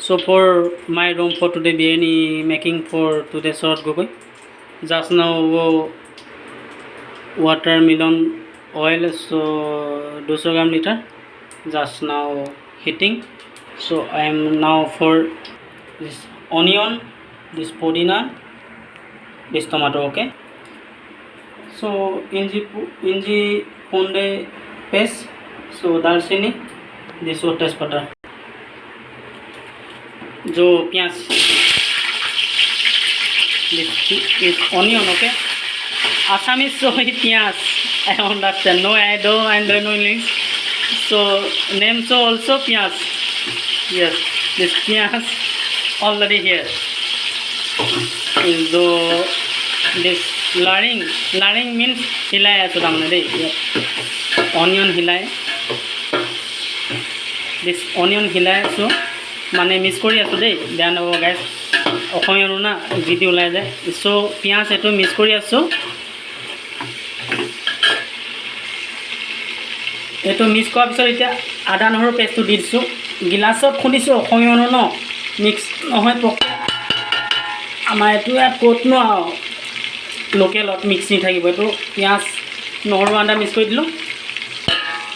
So for my room for today biryani making for today short gogoi. Just now watermelon oil so 200 gram liter. Just now heating. So I am now for this onion, this pudina, this tomato. Okay. So inji punde paste. So dalchini, this is tejpata. जो प्याज this onion. Okay, Assamese so प्याज I understand. No, I don't know English. So name so also प्याज. Yes, this प्याज already here. So this laring means hilai aso tamne dei. Onion hilai. This onion hilai so মানে mix কৰি আছো দেই, বেয়া নাপাব guys, অসমীয়াৰো না যিটি ওলাই যায়। চ' পিঁয়াজ এইটো মিক্স কৰি আছোঁ। এইটো মিক্স কৰাৰ পিছত এতিয়া আদা নহৰু পেষ্টটো দি দিছোঁ। গিলাচত খুন্দিছোঁ, অসমীয়া মানুহ ন মিক্স নহয় পকা। আমাৰ এইটো ইয়াত ক'তনো আৰু লোকেলত মিক্স নি থাকিব। এইটো পিঁয়াজ নহৰু আদা মিক্স কৰি দিলোঁ,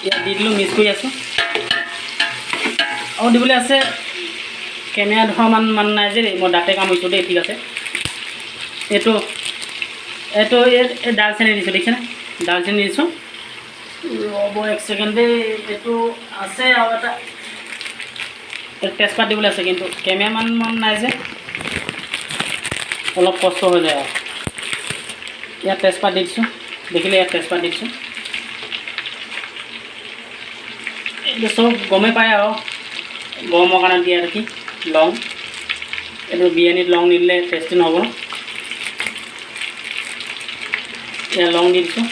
ইয়াত দি দিলোঁ, মিক্স কৰি আছোঁ। আৰু দিবলৈ আছে কেমেৰা ধোৱা মান নাই যে মই দাঁতে কামুৰিছোঁ দেই। ঠিক আছে, এইটো ডালচেনি দিছোঁ, দেখিছেনে? ডালচেনি দিছোঁ। ৰ'ব এক ছেকেণ্ড দেই, এইটো আছে আৰু এটা তেজপাত দিবলৈ আছে, কিন্তু কেমেৰামান নাই যে অলপ কষ্ট হৈ যায়। আৰু ইয়াত তেজপাত দি দিছোঁ, দেখিলে ইয়াত তেজপাত দি দিছোঁ। এইটো চব গমেই পায় আৰু গৰমৰ কাৰণে দিয়া দেখি। লং, এইটো বিৰিয়ানীত লং নিদিলে টেষ্টি নহ'ব। এয়া লং দি দিছোঁ,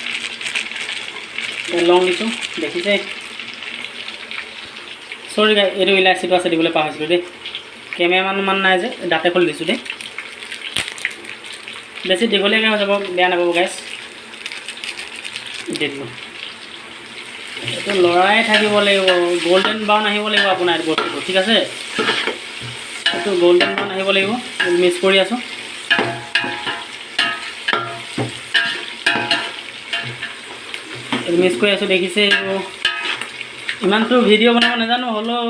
লং দিছোঁ, দেখিছে? চৰি গাই, এইটো ইলাচিটো আছে দিবলৈ পাহৰিছিলোঁ দেই। কেমেৰামান নাই যে দাঁতে খুলি দিছোঁ দেই। বেছি দীঘলীয়াকৈ হৈ যাব, বেয়া নাপাব গাইজ। দি দিলোঁ। এইটো লৰাই থাকিব লাগিব, গল্ডেন ব্ৰাউন আহিব লাগিব আপোনাৰ বস্তুটো। ঠিক আছে, এইটো গল্ডেন ব্ৰাউন আহিব লাগিব। মিক্স কৰি আছোঁ। মিক্স কৰি আছোঁ, দেখিছে? ইমানটো ভিডিঅ' বনাব নাজানো, হ'লেও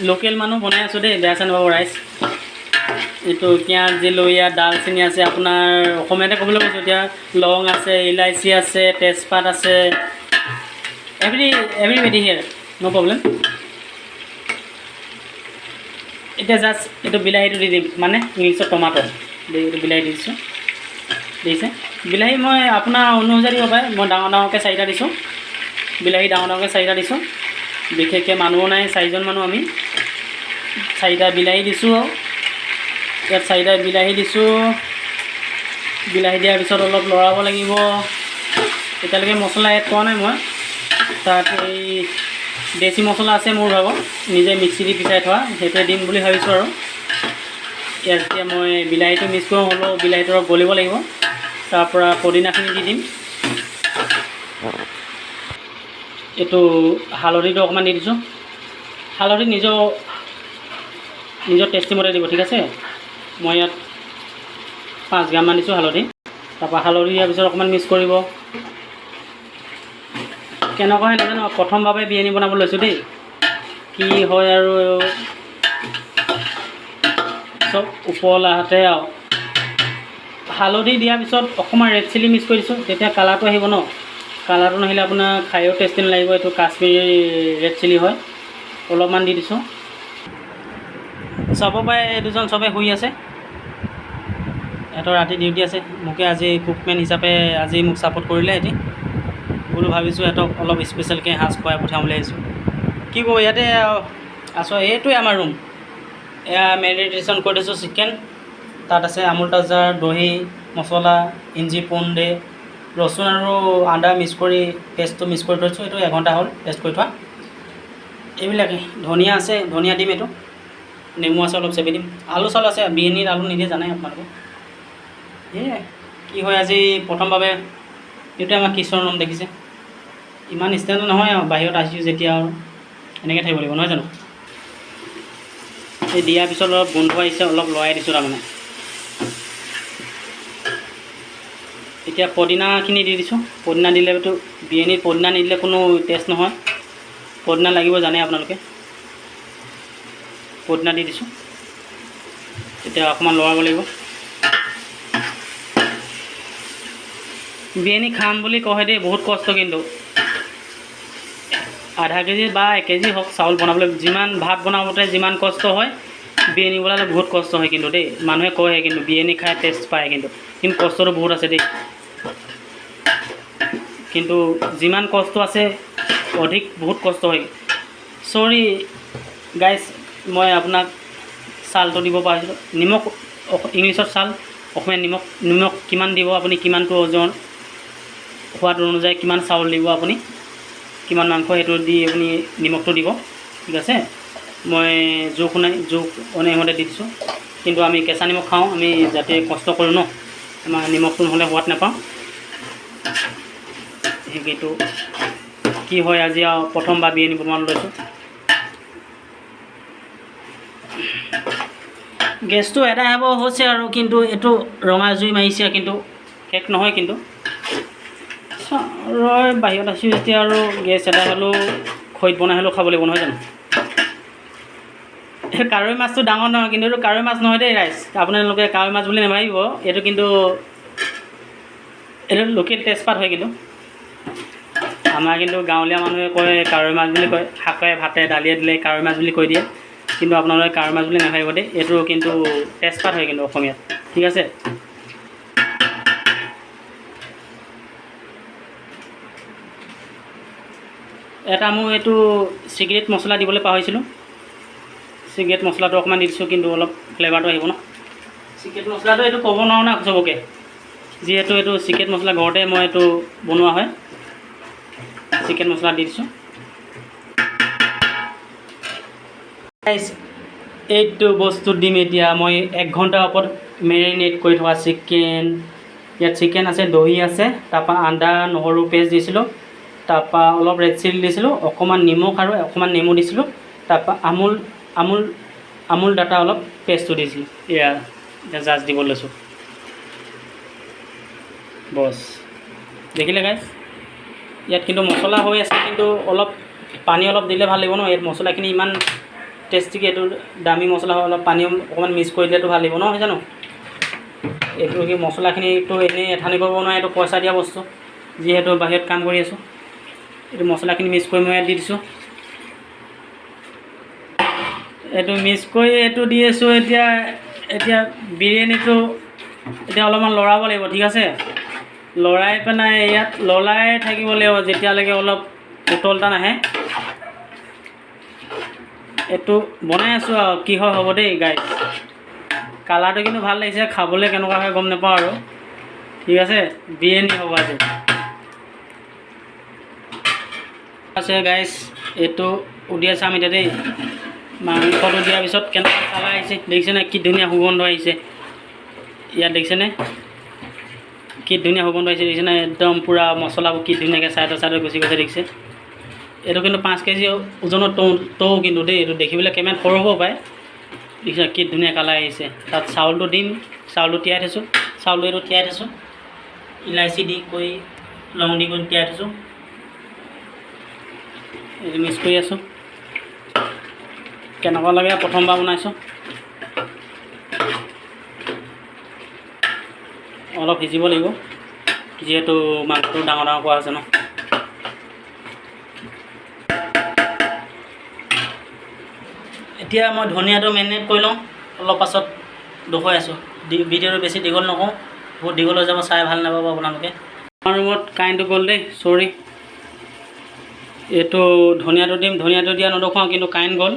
লোকেল মানুহ বনাই আছোঁ দেই, বেয়া চেয়া নাপাব ৰাইজ। এইটো পিঁয়াজ দিলোঁ, ইয়াত ডালচেনি আছে, আপোনাৰ অসমীয়াতে ক'বলৈ কৈছোঁ। এতিয়া লং আছে, ইলাচি আছে, তেজপাত আছে, everybody here, no problem. এতিয়া জাষ্ট এইটো বিলাহীটো দি দিম, মানে ইংলিছত টমাটো। এইটো বিলাহী দি দিছোঁ, দিছে। বিলাহী মই আপোনাৰ অনুযায়ী দিব পাৰে। মই ডাঙৰকৈ 4টা দিছোঁ, বিলাহী ডাঙৰকৈ 4টা দিছোঁ। বিশেষকৈ মানুহো নাই, 4জন মানুহ আমি। 4টা বিলাহী দিছোঁ, ইয়াত 4টা বিলাহী দিছোঁ। বিলাহী দিয়াৰ পিছত অলপ লৰাব লাগিব। এতিয়ালৈকে মছলা এড কৰা নাই মই। তাত এই দেশী মছলা আছে মোৰ ভাগৰ, নিজে মিক্সি দি পিচাই থোৱা, সেইটোৱে দিম বুলি ভাবিছোঁ। আৰু ইয়াত যেতিয়া মই বিলাহীটো মিক্স কৰোঁ, হ'লেও বিলাহীটো অলপ গলিব লাগিব। তাৰপৰা পদিনাখিনি দি দিম। এইটো হালধিটো অকণমান দি দিছোঁ। হালধি নিজৰ টেষ্টি মতে দিব। ঠিক আছে, মই ইয়াত 5 গ্ৰামমান দিছোঁ হালধি। তাৰপৰা হালধি দিয়াৰ পিছত অকণমান মিক্স কৰিব। কেনেকুৱা হয় নাজানো, প্ৰথমভাৱে বিৰিয়ানী বনাব লৈছোঁ দেই, কি হয় আৰু চব ওপৰলাহাতে। আৰু হালধি দিয়াৰ পিছত অকণমান ৰেড চিলি মিক্স কৰি দিছোঁ, তেতিয়া কালাৰটো আহিব ন। কালাৰটো নাহিলে আপোনাৰ খায়ো টেষ্টি নালাগিব। এইটো কাশ্মীৰী ৰেড চিলি হয়, অলপমান দি দিছোঁ। চাব পাৰে এই দুজন চবেই শুই আছে, সিহঁতৰ ৰাতি ডিউটি আছে। মোকে আজি কুকমেন হিচাপে আজি মোক ছাপোৰ্ট কৰিলে। সিহঁতি বোলো ভাবিছোঁ সিহঁতক অলপ স্পেচিয়েলকৈ সাজ খুৱাই পঠিয়াম বুলি আহিছোঁ। কি ক'ব, ইয়াতে আছোঁ। এইটোৱে আমাৰ ৰুম। এয়া মেৰিনেশ্যন কৰি দিছোঁ চিকেন। তাত আছে আমুল তাজা, দহি, মছলা, ইঞ্জি পণ্ডে, ৰচুন আৰু আদা মিক্স কৰি পেষ্টটো মিক্স কৰি থৈছোঁ। এইটো 1 ঘণ্টা হ'ল পেষ্ট কৰি থোৱা। এইবিলাকে ধনিয়া আছে, ধনিয়া দিম। এইটো নেমু আছে, অলপ চেপি দিম। আলু চালু আছে, বিৰিয়ানীত আলু নিদিয়ে জানাই আপোনালোকে। সেয়াই কি হয় আজি প্ৰথমভাৱে। এইটোৱে আমাৰ কিচন ৰুম, দেখিছে? ইমান ষ্টেণ্ডাৰ্ড নহয় আৰু, বাহিৰত আহিছোঁ যেতিয়া আৰু এনেকৈ থাকিব লাগিব, নহয় জানো? এই দিয়াৰ পিছত অলপ গোন্ধ আহিছে, অলপ লৰাই দিছোঁ তাৰমানে। এতিয়া পদিনাখিনি দি দিছোঁ। পদিনা দিলেতো বিৰিয়ানীত পদিনা নিদিলে কোনো টেষ্ট নহয়, পদিনা লাগিব জানে আপোনালোকে। পদিনা দি দিছোঁ। এতিয়া অকণমান লৰাব লাগিব। বিৰিয়ানী খাম বুলি কয় দেই, বহুত কষ্ট কিন্তু। আধা কেজি বা 1 কেজি হওক চাউল বনাবলৈ, যিমান ভাত বনাওঁতে যিমান কষ্ট হয়, বিৰিয়ানী বনালে বহুত কষ্ট হয় কিন্তু দেই। মানুহে কয় কিন্তু বিৰিয়ানী খাই টেষ্ট পায়, কিন্তু কষ্টটো বহুত আছে দেই। কিন্তু যিমান কষ্ট আছে অধিক বহুত কষ্ট হয়। চৰি গাইজ, মই আপোনাক চালটো দিব পাৰিছিলোঁ। নিমখ ইংলিছত চাল, অসমীয়াত নিমখ। নিমখ কিমান দিব আপুনি, কিমানটো ওজন, সোৱাদ অনুযায়ী কিমান চাউল দিব আপুনি, কিমান মাংস, সেইটো দি আপুনি নিমখটো দিব, ঠিক আছে। মই জোখ অনুমতে দি দিছোঁ। কিন্তু আমি কেঁচা নিমখ খাওঁ, আমি যাতে কষ্ট কৰোঁ ন, আমাৰ নিমখটো নহ'লে সোৱাদ নাপাওঁ। সেইটো কি হয়, আজি আৰু প্ৰথমবাৰ বিৰিয়ানী বনাবলৈ লৈছোঁ। গেছটো এদাই হ'ব হৈছে আৰু, কিন্তু এইটো ৰঙা জুই মাৰিছে, কিন্তু শেষ নহয়। কিন্তু বাহিৰত আছোঁ যেতিয়া আৰু গেছ এদাই হ'লেও খৰিত বনাই হ'লেও খাব লাগিব, নহয় জানো। এই কাৱৈ মাছটো ডাঙৰ নহয়, কিন্তু এইটো কাৱৈ মাছ নহয় দেই ৰাইজ, আপোনালোকে কাৱৈ মাছ বুলি নাভাবিব। এইটো কিন্তু এইটো লোকেল তেজপাত হয়। কিন্তু আমাৰ কিন্তু গাঁৱলীয়া মানুহে কয় কাৱৈ মাছ বুলি কয়, শাকে ভাতে দালিয়ে দিলে কাৱৈ মাছ বুলি কৈ দিয়ে। কিন্তু আপোনালোকে কাৱৈ মাছ বুলি নাভাবিব দেই, এইটো কিন্তু তেজপাত হয় কিন্তু অসমীয়াত, ঠিক আছে। এটা মোৰ এইটো চিক্ৰেট মছলা দিবলৈ পাহৰিছিলোঁ। চিক্ৰেট মছলাটো অকণমান দি দিছোঁ, কিন্তু অলপ ফ্লেভাৰটো আহিব ন। চিক্ৰেট মছলাটো এইটো ক'ব নোৱাৰোঁ না চবকে, যিহেতু এইটো চিক্ৰেট মছলা ঘৰতে মই এইটো বনোৱা হয়। চিকেন মছলা দি দিছোঁ। এইটো বস্তু দিম এতিয়া মই 1 ঘণ্টাৰ ওপৰত মেৰিনেট কৰি থকা চিকেন। ইয়াত চিকেন আছে, দহি আছে, তাৰপৰা আদা নহৰু পেষ্ট দিছিলোঁ, তাৰপৰা অলপ ৰেড চিলি দিছিলোঁ, অকণমান নিমখ আৰু অকণমান নেমু দিছিলোঁ, তাৰপৰা আমুল ডাটা অলপ পেষ্টটো দিছিলোঁ। এতিয়া জাষ্ট দিব লৈছোঁ। বছ দেখিলে গাইজ, ইয়াত কিন্তু মছলা হৈ আছে, কিন্তু অলপ পানী অলপ দিলে ভাল লাগিব ন। ইয়াত মছলাখিনি ইমান টেষ্টিকৈ, এইটো দামী মছলা হয়, অলপ পানী অকণমান মিক্স কৰি দিলেতো ভাল লাগিব ন, হয় জানো। এইটো কি মছলাখিনিতো এনেই এঠানি কৰিব নোৱাৰে, এইটো পইচা দিয়া বস্তু, যিহেতু বাহিৰত কাম কৰি আছোঁ। এইটো মছলাখিনি মিক্স কৰি মই ইয়াত দি দিছোঁ। এইটো মিক্স কৰি এইটো দি আছোঁ। এতিয়া বিৰিয়ানীটো এতিয়া অলপমান লৰাব লাগিব, ঠিক আছে। লৰাই পেলাই ইয়াত লৰাই থাকিব লাগিব যেতিয়ালৈকে অলপ উতলটা নাহে। এইটো বনাই আছোঁ আৰু কি হয় হ'ব দেই গাইজ। কালাৰটো কিন্তু ভাল লাগিছে, খাবলৈ কেনেকুৱা হয় গম নাপাওঁ আৰু, ঠিক আছে। বিৰিয়ানী হ'ব আজি আছে গাইজ। এইটো উলিয়াই চাম এতিয়া দেই। মাংসটো দিয়াৰ পিছত কেনেকুৱা কালাৰ আহিছে দেখিছেনে, কি ধুনীয়া সুগন্ধ আহিছে। ইয়াত দেখিছেনে কি ধুনীয়া সুগন্ধ আহিছে, দেখিছেনে। একদম পূৰা মছলাবোৰ কি ধুনীয়াকৈ চাইডে গুচি গৈছে, দেখিছে। এইটো কিন্তু 5 কেজি ওজনৰ টৌ কিন্তু দেই। এইটো দেখিবলৈ কেমেৰাত সৰু হ'ব পাৰে, দেখিছে কি ধুনীয়া কালাৰ আহিছে। তাত চাউলটো দিম, চাউলটো তিয়াই থৈছোঁ, চাউলটো এইটো তিয়াই থৈছোঁ, ইলাচি দি কৰি লং দি কৰি তিয়াই থৈছোঁ। এইটো মিক্স কৰি আছোঁ। কেনেকুৱা লাগে, প্ৰথমবাৰ বনাইছোঁ। অলপ সিজিব লাগিব, যিহেতু মাংসটো ডাঙৰ কৰা আছে ন। এতিয়া মই ধনিয়াটো মেৰিনেট কৰি লওঁ, অলপ পাছত দেখুৱাই আছোঁ। ভিডিঅ'টো বেছি দীঘল নকওঁ, বহুত দীঘল হৈ যাব, চাই ভাল নাপাব আপোনালোকে। আমাৰ ৰুমত কাৰেণ্টটো গ'ল দেই, চৰি। এইটো ধনিয়াটো দিম, ধনিয়াটো দিয়া নদখুৱাওঁ, কিন্তু কাৰেণ্ট গ'ল,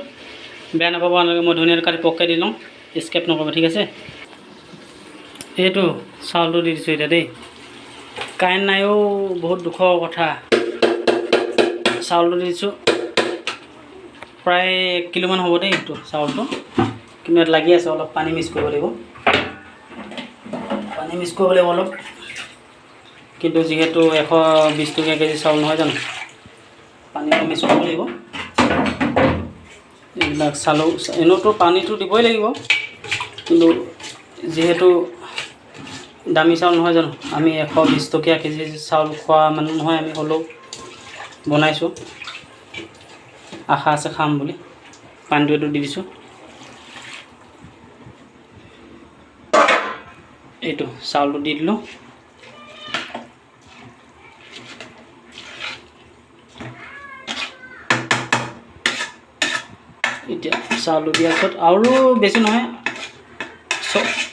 বেয়া নাপাব আপোনালোকে। মই ধনিয়াটো কাটি পকাই দি লওঁ, স্কেপ নকৰিব, ঠিক আছে। এইটো চাউলটো দি দিছোঁ এতিয়া দেই। কাৰেণ্ট নাইও, বহুত দুখৰ কথা। চাউলটো দি দিছোঁ, প্ৰায় 1 কিলোমান হ'ব দেই এইটো চাউলটো, কিন্তু ইয়াত লাগি আছে। অলপ পানী মিক্স কৰিব লাগিব, পানী মিক্স কৰিব লাগিব অলপ। কিন্তু যিহেতু 120 টকীয়া কেজি চাউল নহয় জানো, পানী অলপ মিক্স কৰিব লাগিব। একদম এইবিলাক চাউল এনেওতো পানীটো দিবই লাগিব, কিন্তু যিহেতু দামী চাউল নহয় জানো, আমি 120 টকীয়া কেজি চাউল খোৱা মানুহ নহয়, আমি হ'লেও বনাইছোঁ, আশা আছে খাম বুলি। পানীটো এইটো দি দিছোঁ, এইটো চাউলটো দি দিলোঁ। এতিয়া চাউলটো দিয়াৰ পিছত আৰু বেছি নহয়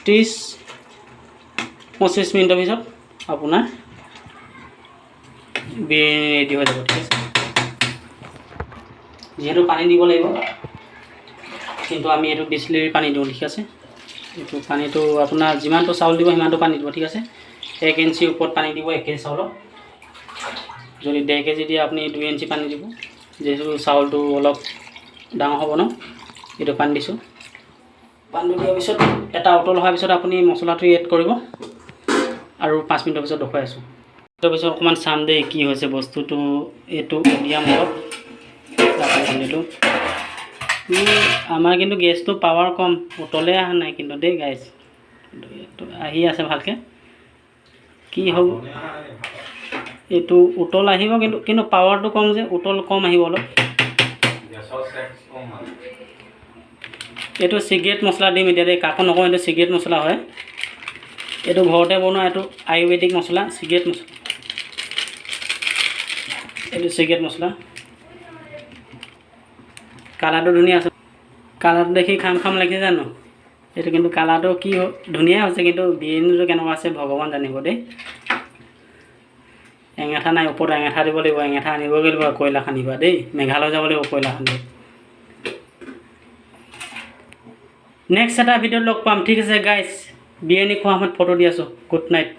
30-25 মিনিটৰ পিছত আপোনাৰ বিৰিয়ানী ৰেডি হৈ যাব। ঠিক আছে, যিহেতু পানী দিব লাগিব, কিন্তু আমি এইটো বিচলেৰী পানী দিওঁ। ঠিক আছে, এইটো পানীটো আপোনাৰ যিমানটো চাউল দিব সিমানটো পানী দিব। ঠিক আছে, 1 ইঞ্চি ওপৰত পানী দিব 1 কেজি চাউলত। যদি 1.5 কেজি দিয়ে আপুনি 2 ইঞ্চি পানী দিব, যিহেতু চাউলটো অলপ ডাঙৰ হ'ব ন। এইটো পানী দিছোঁ, পানীটো দিয়াৰ পিছত এটা উতল হোৱাৰ পিছত আপুনি মছলাটো এড কৰিব, আৰু 5 মিনিটৰ পিছত দেখুৱাই আছোঁ। তাৰপিছত অকণমান চাম দেই কি হৈছে বস্তুটো। এইটো মিডিয়াম অলপ পানীটো, আমাৰ কিন্তু গেছটো পাৱাৰ কম, উতলে অহা নাই কিন্তু দেই গাইছ, আহি আছে ভালকৈ। কি হ'ব এইটো, উতল আহিব কিন্তু পাৱাৰটো কম যে, উতল কম আহিব অলপ। এইটো চিক্ৰেট মছলা দিম এতিয়া দেই, কাকো নকওঁ, এইটো চিক্ৰেট মছলা হয়। এইটো ঘৰতে বনোৱা, এইটো আয়ুৰ্বেদিক মছলা, চিক্ৰেট মছলা, এইটো চিক্ৰেট মছলা। কালাৰটো ধুনীয়া আছে, কালাৰটো দেখি খাম খাম লাগিছে জানো। এইটো কিন্তু কালাৰটো কি ধুনীয়া হৈছে, কিন্তু বিৰিয়ানীটো কেনেকুৱা আছে ভগৱান জানিব দেই। এঙেঠা নাই, ওপৰত এঙেঠা দিব লাগিব, এঙেঠা আনিবগৈ লাগিব, কয়লা খান্দিবা দেই, মেঘালয় যাব লাগিব কয়লা খান্দিব। নেক্সট এটা ভিডিঅ'ত লগ পাম। ঠিক আছে গাইছ, বিৰিয়ানী খোৱা সময়ত ফটো দি আছোঁ। Good night.